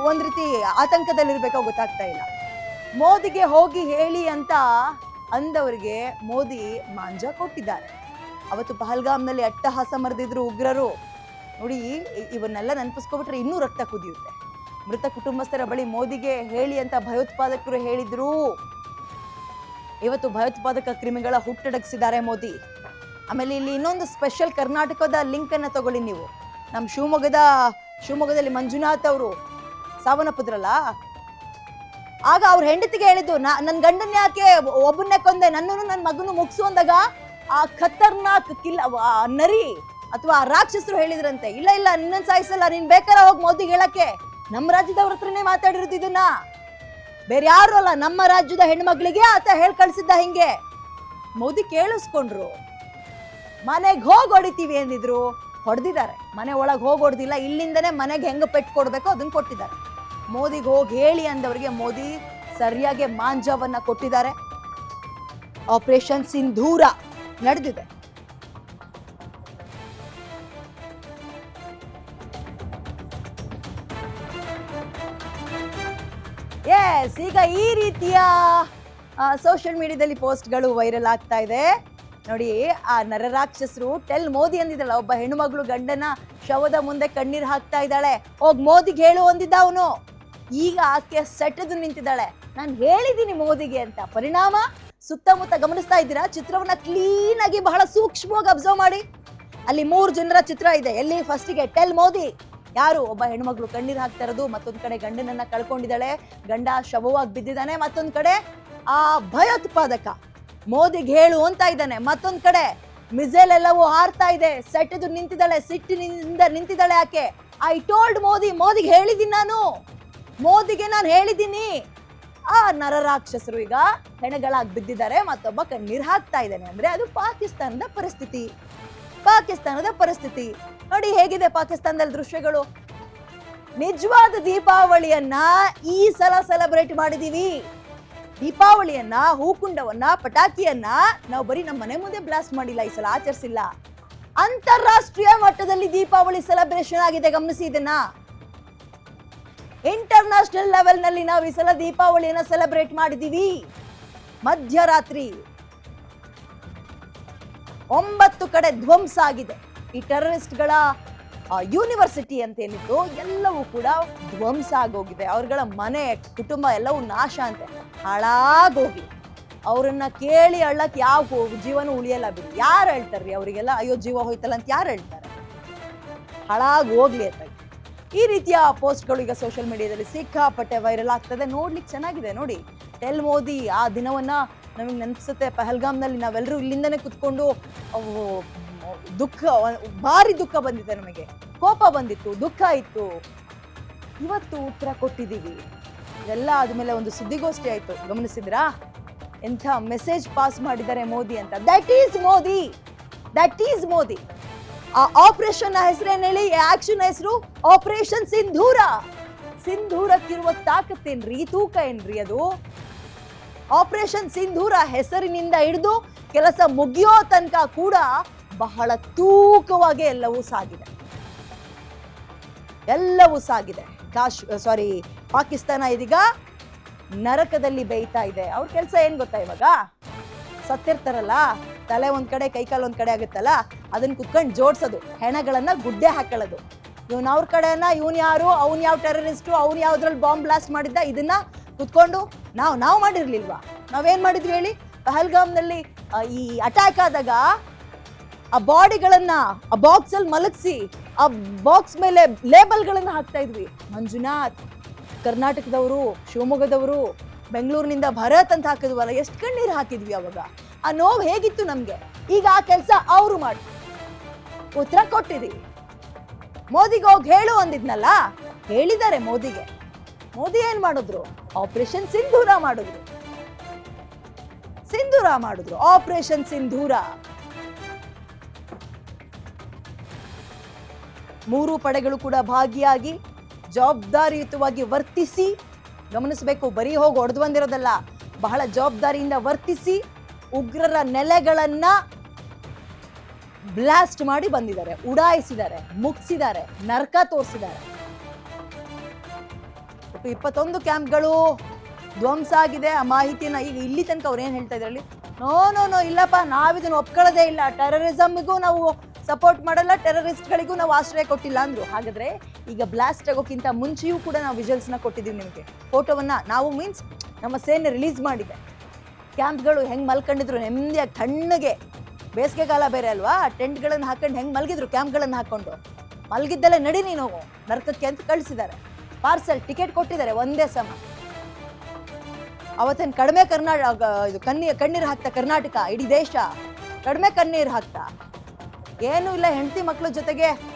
ಒಂದ್ ರೀತಿ ಆತಂಕದಲ್ಲಿರ್ಬೇಕೋ ಗೊತ್ತಾಗ್ತಾ ಇಲ್ಲ. ಮೋದಿಗೆ ಹೋಗಿ ಹೇಳಿ ಅಂತ ಅಂದವರಿಗೆ ಮೋದಿ ಮಾಂಜ ಕೊಟ್ಟಿದ್ದಾರೆ. ಅವತ್ತು ಪಹಲ್ಗಾಮ್ನಲ್ಲಿ ಅಟ್ಟಹಾಸ ಮರೆದಿದ್ರು ಉಗ್ರರು. ನೋಡಿ, ಇವನ್ನೆಲ್ಲ ನೆನಪಿಸ್ಕೊಬಿಟ್ರೆ ಇನ್ನೂ ರಕ್ತ ಕುದಿಯುತ್ತೆ. ಮೃತ ಕುಟುಂಬಸ್ಥರ ಬಳಿ ಮೋದಿಗೆ ಹೇಳಿ ಅಂತ ಭಯೋತ್ಪಾದಕರು ಹೇಳಿದ್ರು. ಇವತ್ತು ಭಯೋತ್ಪಾದಕ ಕ್ರಿಮಿಗಳ ಹುಟ್ಟಡಗಿಸಿದ್ದಾರೆ ಮೋದಿ. ಆಮೇಲೆ ಇಲ್ಲಿ ಇನ್ನೊಂದು ಸ್ಪೆಷಲ್ ಕರ್ನಾಟಕದ ಲಿಂಕ್ ಅನ್ನ ತಗೊಳ್ಳಿ ನೀವು. ನಮ್ಮ ಶಿವಮೊಗ್ಗದಲ್ಲಿ ಮಂಜುನಾಥ್ ಅವರು ಸಾವನ್ನಪ್ಪಿದ್ರಲ್ಲ, ಆಗ ಅವ್ರ ಹೆಂಡತಿಗೆ ಹೇಳಿದ್ದು, ನನ್ನ ಗಂಡನ ಯಾಕೆ ಒಬ್ಬನ್ನೇ ಕೊಂದೆ, ನನ್ನನ್ನು ನನ್ನ ಮಗನು ಮುಗಿಸು ಅಂದಾಗ ಆ ಖತರ್ನಾಕ್ ನರಿ ಅಥವಾ ರಾಕ್ಷಸರು ಹೇಳಿದ್ರಂತೆ, ಇಲ್ಲ ಇಲ್ಲ ನಿನ್ನನ್ನು ಸಾಯಿಸಲ್ಲ, ನೀನ್ ಬೇಕಾದ್ರೆ ಹೋಗಿ ಮೋದಿಗೆ ಹೇಳಕ್ಕೆ. ನಮ್ಮ ರಾಜ್ಯದವ್ರ ಹತ್ರನೇ ಮಾತಾಡಿರೋದು ಇದನ್ನ, ಬೇರೆ ಯಾರು ಅಲ್ಲ, ನಮ್ಮ ರಾಜ್ಯದ ಹೆಣ್ಮಕ್ಳಿಗೆ ಆತ ಹೇಳಿ ಕಳ್ಸಿದ್ದ. ಹಿಂಗೆ ಮೋದಿ ಕೇಳಿಸ್ಕೊಂಡ್ರು. ಮನೆಗೆ ಹೋಗಿ ಹೊಡಿತೀವಿ ಅಂದಿದ್ರು, ಹೊಡೆದಿದ್ದಾರೆ. ಮನೆ ಒಳಗೆ ಹೋಗಿ ಹೊಡೆದಿಲ್ಲ, ಇಲ್ಲಿಂದನೇ ಮನೆಗೆ ಹೆಂಗೆ ಪೆಟ್ಟು ಕೊಡ್ಬೇಕೋ ಅದನ್ನ ಕೊಟ್ಟಿದ್ದಾರೆ. ಮೋದಿಗೆ ಹೋಗಿ ಹೇಳಿ ಅಂದವರಿಗೆ ಮೋದಿ ಸರಿಯಾಗಿ ಮಾಂಜವನ್ನ ಕೊಟ್ಟಿದ್ದಾರೆ. ಆಪರೇಷನ್ ಸಿಂಧೂರ ನಡೆದಿದೆ. ಎಸ್, ಈಗ ಈ ರೀತಿಯ ಸೋಷಿಯಲ್ ಮೀಡಿಯಾದಲ್ಲಿ ಪೋಸ್ಟ್ಗಳು ವೈರಲ್ ಆಗ್ತಾ ಇದೆ ನೋಡಿ. ಆ ನರರಾಕ್ಷಸರು ಟೆಲ್ ಮೋದಿ ಅಂದಿದ್ದಲ್ಲ, ಒಬ್ಬ ಹೆಣ್ಣುಮಗಳು ಗಂಡನ ಶವದ ಮುಂದೆ ಕಣ್ಣೀರು ಹಾಕ್ತಾ ಇದ್ದಾಳೆ, ಹೋಗ್ ಮೋದಿಗೆ ಹೇಳು ಅಂದಿದ್ದ ಅವನು. ಈಗ ಆಕೆ ಸೆಟೆದು ನಿಂತಿದ್ದಾಳೆ, ನಾನು ಹೇಳಿದ್ದೀನಿ ಮೋದಿಗೆ ಅಂತ. ಪರಿಣಾಮ ಸುತ್ತಮುತ್ತ ಗಮನಿಸ್ತಾ ಇದ್ದೀರಾ ಚಿತ್ರವನ್ನ ಕ್ಲೀನ್ ಆಗಿ ಬಹಳ ಸೂಕ್ಷ್ಮವಾಗಿ ಅಬ್ಸರ್ವ್ ಮಾಡಿ. ಅಲ್ಲಿ 3 ಜನರ ಚಿತ್ರ ಇದೆ. ಎಲ್ಲಿ ಫಸ್ಟಿಗೆ ಟೆಲ್ ಮೋದಿ, ಯಾರು ಒಬ್ಬ ಹೆಣ್ಮಗಳು ಕಣ್ಣೀರು ಹಾಕ್ತಾ ಇರೋದು, ಮತ್ತೊಂದ್ ಕಡೆ ಗಂಡನನ್ನ ಕಳ್ಕೊಂಡಿದ್ದಾಳೆ, ಗಂಡ ಶವವಾಗಿ ಬಿದ್ದಿದ್ದಾನೆ, ಮತ್ತೊಂದ್ ಕಡೆ ಆ ಭಯೋತ್ಪಾದಕ ಮೋದಿಗೆ ಹೇಳು ಅಂತ ಇದ್ದಾನೆ, ಮತ್ತೊಂದ್ ಕಡೆ ಮಿಸೈಲ್ ಎಲ್ಲವೂ ಹಾರ್ತಾ ಇದೆ, ಸೆಟೆದು ನಿಂತಿದ್ದಾಳೆ, ಸಿಟ್ಟಿನಿಂದ ನಿಂತಿದ್ದಾಳೆ ಆಕೆ. ಐ ಟೋಲ್ಡ್ ಮೋದಿ, ಮೋದಿಗೆ ಹೇಳಿದ್ದೀನಿ ನಾನು, ಮೋದಿಗೆ ನಾನು ಹೇಳಿದ್ದೀನಿ. ಆ ನರರಾಕ್ಷಸರು ಈಗ ಹೆಣಗಳಾಗಿ ಬಿದ್ದಿದ್ದಾರೆ, ಮತ್ತೊಬ್ಬ ಕಣ್ಣೀರು ಹಾಕ್ತಾ ಇದ್ದಾನೆ. ಅಂದ್ರೆ ಅದು ಪಾಕಿಸ್ತಾನದ ಪರಿಸ್ಥಿತಿ ನೋಡಿ ಹೇಗಿದೆ ಪಾಕಿಸ್ತಾನದಲ್ಲಿ ದೃಶ್ಯಗಳು. ನಿಜವಾದ ದೀಪಾವಳಿಯನ್ನ ಈ ಸಲ ಸೆಲೆಬ್ರೇಟ್ ಮಾಡಿದೀವಿ. ದೀಪಾವಳಿಯನ್ನ, ಹೂಕುಂಡವನ್ನ, ಪಟಾಕಿಯನ್ನ ನಾವು ಬರೀ ನಮ್ಮ ಮನೆ ಮುಂದೆ ಬ್ಲಾಸ್ಟ್ ಮಾಡಿಲ್ಲ, ಈ ಸಲ ಆಚರಿಸಿಲ್ಲ. ಅಂತಾರಾಷ್ಟ್ರೀಯ ಮಟ್ಟದಲ್ಲಿ ದೀಪಾವಳಿ ಸೆಲೆಬ್ರೇಷನ್ ಆಗಿದೆ. ಗಮನಿಸಿ ಇದನ್ನ. ಇಂಟರ್ನ್ಯಾಷನಲ್ ಲೆವೆಲ್ ನಲ್ಲಿ ನಾವು ಈ ಸಲ ದೀಪಾವಳಿಯನ್ನ ಸೆಲೆಬ್ರೇಟ್ ಮಾಡಿದೀವಿ. ಮಧ್ಯರಾತ್ರಿ 9 ಕಡೆ ಧ್ವಂಸ ಆಗಿದೆ. ಈ ಟೆರರಿಸ್ಟ್ಗಳ ಯೂನಿವರ್ಸಿಟಿ ಅಂತ ಏನಿತ್ತು ಎಲ್ಲವೂ ಕೂಡ ಧ್ವಂಸ ಆಗೋಗಿದೆ. ಅವ್ರಗಳ ಮನೆ, ಕುಟುಂಬ ಎಲ್ಲವೂ ನಾಶ ಅಂತೆ, ಹಾಳಾಗೋಗಿ. ಅವ್ರನ್ನ ಕೇಳಿ ಅಳ್ಳಕ್ ಯಾವ ಜೀವನ ಉಳಿಯಲ್ಲ ಬಿಡಿ. ಯಾರು ಹೇಳ್ತಾರ್ರಿ ಅವರಿಗೆಲ್ಲ, ಅಯ್ಯೋ ಜೀವ ಹೋಯ್ತಲ್ಲ ಅಂತ ಯಾರು ಹೇಳ್ತಾರೆ? ಹಾಳಾಗಿ ಹೋಗ್ಲಿ ಅಂತ. ಈ ರೀತಿಯ ಪೋಸ್ಟ್ಗಳು ಈಗ ಸೋಷಿಯಲ್ ಮೀಡಿಯಾದಲ್ಲಿ ಸಿಕ್ಕಾಪಟ್ಟೆ ವೈರಲ್ ಆಗ್ತದೆ. ನೋಡ್ಲಿಕ್ಕೆ ಚೆನ್ನಾಗಿದೆ ನೋಡಿ. ಟೆಲ್ ಮೋದಿ ಆ ದಿನವನ್ನ ನಮಗೆ ನೆನಪಿಸುತ್ತೆ. ಪಹಲ್ಗಾಮ್ನಲ್ಲಿ ನಾವೆಲ್ಲರೂ ಇಲ್ಲಿಂದನೇ ಕುತ್ಕೊಂಡು ಭಾರಿ ದುಃಖ ಬಂದಿದೆ, ನಮಗೆ ಕೋಪ ಬಂದಿತ್ತು, ದುಃಖ ಇತ್ತು. ಇವತ್ತು ಉತ್ತರ ಕೊಟ್ಟಿದ್ದೀವಿ. ಇದೆಲ್ಲ ಆದ್ಮೇಲೆ ಒಂದು ಸುದ್ದಿಗೋಷ್ಠಿ ಆಯ್ತು, ಗಮನಿಸಿದ್ರಾ? ಎಂಥ ಮೆಸೇಜ್ ಪಾಸ್ ಮಾಡಿದ್ದಾರೆ ಮೋದಿ ಅಂತ. That is Modi. ಆ ಆಪರೇಷನ್ ಹೆಸರೇನು ಹೇಳಿ? ಆಕ್ಷನ್ ಹೆಸರು ಆಪರೇಷನ್ ಸಿಂಧೂರ. ಸಿಂಧೂರಕ್ಕಿರುವ ತಾಕತ್ತೇನ್ರಿ, ತೂಕ ಏನ್ರಿ ಅದು? ಆಪರೇಷನ್ ಸಿಂಧೂರ ಹೆಸರಿನಿಂದ ಹಿಡಿದು ಕೆಲಸ ಮುಗಿಯೋ ತನಕ ಕೂಡ ಬಹಳ ತೂಕವಾಗಿ ಎಲ್ಲವೂ ಸಾಗಿದೆ. ಪಾಕಿಸ್ತಾನ ಇದೀಗ ನರಕದಲ್ಲಿ ಬೇಯ್ತಾ ಇದೆ. ಅವ್ರ ಕೆಲಸ ಏನ್ ಗೊತ್ತಾ? ಇವಾಗ ಸತ್ತಿರ್ತಾರಲ್ಲ, ತಲೆ ಒಂದ್ ಕಡೆ ಕೈಕಾಲು ಒಂದ್ ಕಡೆ ಆಗುತ್ತಲ್ಲ, ಅದನ್ನ ಕುತ್ಕೊಂಡು ಜೋಡ್ಸೋದು, ಹೆಣಗಳನ್ನ ಗುಡ್ಡೆ ಹಾಕೊಳ್ಳೋದು. ಇವನ್ ಅವ್ರ ಕಡೆನ, ಇವನ್ ಯಾರು, ಅವ್ನ್ ಯಾವ ಟೆರರಿಸ್ಟು, ಅವ್ನ್ ಯಾವ್ದ್ರಲ್ಲಿ ಬಾಂಬ್ ಬ್ಲಾಸ್ಟ್ ಮಾಡಿದ್ದ, ಇದನ್ನ ಕುತ್ಕೊಂಡು ನಾವು ಮಾಡಿರ್ಲಿಲ್ವಾ? ನಾವೇನ್ ಮಾಡಿದ್ವಿ ಹೇಳಿ? ಪಹಲ್ಗಾಮ್ನಲ್ಲಿ ಈ ಅಟ್ಯಾಕ್ ಆದಾಗ ಆ ಬಾಡಿಗಳನ್ನ ಆ ಬಾಕ್ಸ್ ಅಲ್ಲಿ ಮಲಗಿಸಿ ಆ ಬಾಕ್ಸ್ ಮೇಲೆ ಲೇಬಲ್ಗಳನ್ನ ಹಾಕ್ತಾ ಇದ್ವಿ. ಮಂಜುನಾಥ್, ಕರ್ನಾಟಕದವರು, ಶಿವಮೊಗ್ಗದವರು, ಬೆಂಗಳೂರಿನಿಂದ ಭರತ್ ಅಂತ ಹಾಕಿದ್ವಲ್ಲ, ಎಷ್ಟು ಕಣ್ಣೀರು ಹಾಕಿದ್ವಿ ಅವಾಗ. ಆ ನೋವು ಹೇಗಿತ್ತು ನಮ್ಗೆ. ಈಗ ಆ ಕೆಲಸ ಅವರು ಮಾಡಿ ಉತ್ತರ ಕೊಟ್ಟಿದೀವಿ. ಮೋದಿಗೆ ಹೋಗಿ ಹೇಳು ಅಂದಿದ್ನಲ್ಲ, ಹೇಳಿದ್ದಾರೆ ಮೋದಿಗೆ. ಮೋದಿ ಏನ್ ಮಾಡಿದ್ರು? ಆಪರೇಷನ್ ಸಿಂಧೂರ ಮಾಡಿದ್ರು. ಆಪರೇಷನ್ ಸಿಂಧೂರ. 3 ಪಡೆಗಳು ಕೂಡ ಭಾಗಿಯಾಗಿ ಜವಾಬ್ದಾರಿಯುತವಾಗಿ ವರ್ತಿಸಿ, ಗಮನಿಸಬೇಕು, ಬರೀ ಹೋಗಿ ಹೊಡೆದು ಬಂದಿರೋದಲ್ಲ, ಬಹಳ ಜವಾಬ್ದಾರಿಯಿಂದ ವರ್ತಿಸಿ ಉಗ್ರರ ನೆಲೆಗಳನ್ನ ಬ್ಲಾಸ್ಟ್ ಮಾಡಿ ಬಂದಿದ್ದಾರೆ, ಉಡಾಯಿಸಿದ್ದಾರೆ, ಮುಗಿಸಿದ್ದಾರೆ, ನರಕ ತೋರಿಸಿದ್ದಾರೆ. 21 ಕ್ಯಾಂಪ್ಗಳು ಧ್ವಂಸ ಆಗಿದೆ. ಆ ಮಾಹಿತಿನ ಈಗ ಇಲ್ಲಿ ತನಕ ಅವ್ರು ಏನು ಹೇಳ್ತಾ ಇದ್ರಲ್ಲಿ, ನೋ ನೋ ನೋ ಇಲ್ಲಪ್ಪ, ನಾವಿದನ್ನು ಒಪ್ಕೊಳ್ಳೋದೇ ಇಲ್ಲ, ಟೆರರಿಸಮ್ಗೂ ನಾವು ಸಪೋರ್ಟ್ ಮಾಡಲ್ಲ, ಟೆರರಿಸ್ಟ್ಗಳಿಗೂ ನಾವು ಆಶ್ರಯ ಕೊಟ್ಟಿಲ್ಲ ಅಂದ್ರು. ಹಾಗಾದ್ರೆ ಈಗ ಬ್ಲಾಸ್ಟ್ ಆಗೋಕ್ಕಿಂತ ಮುಂಚೆಯೂ ಕೂಡ ನಾವು ವಿಜುವಲ್ಸ್ನ ಕೊಟ್ಟಿದ್ದೀವಿ ನಿಮಗೆ. ಫೋಟೋವನ್ನ ನಾವು ಮೀನ್ಸ್ ನಮ್ಮ ಸೇನೆ ರಿಲೀಸ್ ಮಾಡಿದೆ. ಕ್ಯಾಂಪ್ಗಳು ಹೆಂಗೆ ಮಲ್ಕೊಂಡಿದ್ರು ನೆಮ್ಮದಿಯಾಗಿ ತಣ್ಣಗೆ, ಬೇಸಿಗೆಗಾಲ ಬೇರೆ ಅಲ್ವಾ, ಟೆಂಟ್ಗಳನ್ನು ಹಾಕೊಂಡು ಹೆಂಗೆ ಮಲಗಿದ್ರು, ಕ್ಯಾಂಪ್ಗಳನ್ನು ಹಾಕೊಂಡು ಮಲಗಿದ್ದಲ್ಲೇ ನಡಿ ನೀನು ನರಕಕ್ಕೆ ಅಂತ ಕಳಿಸಿದ್ದಾರೆ. ಪಾರ್ಸಲ್ ಟಿಕೆಟ್ ಕೊಟ್ಟಿದ್ದಾರೆ ಒಂದೇ ಸಮ. ಅವತ್ತೇನು ಕಡಿಮೆ ಇದು ಕಣ್ಣೀರು ಹಾಕ್ತಾ ಕರ್ನಾಟಕ, ಇಡೀ ದೇಶ ಕಡಿಮೆ ಕಣ್ಣೀರು ಹಾಕ್ತಾ? ಏನೂ ಇಲ್ಲ, ಹೆಂಡತಿ ಮಕ್ಕಳ ಜೊತೆಗೆ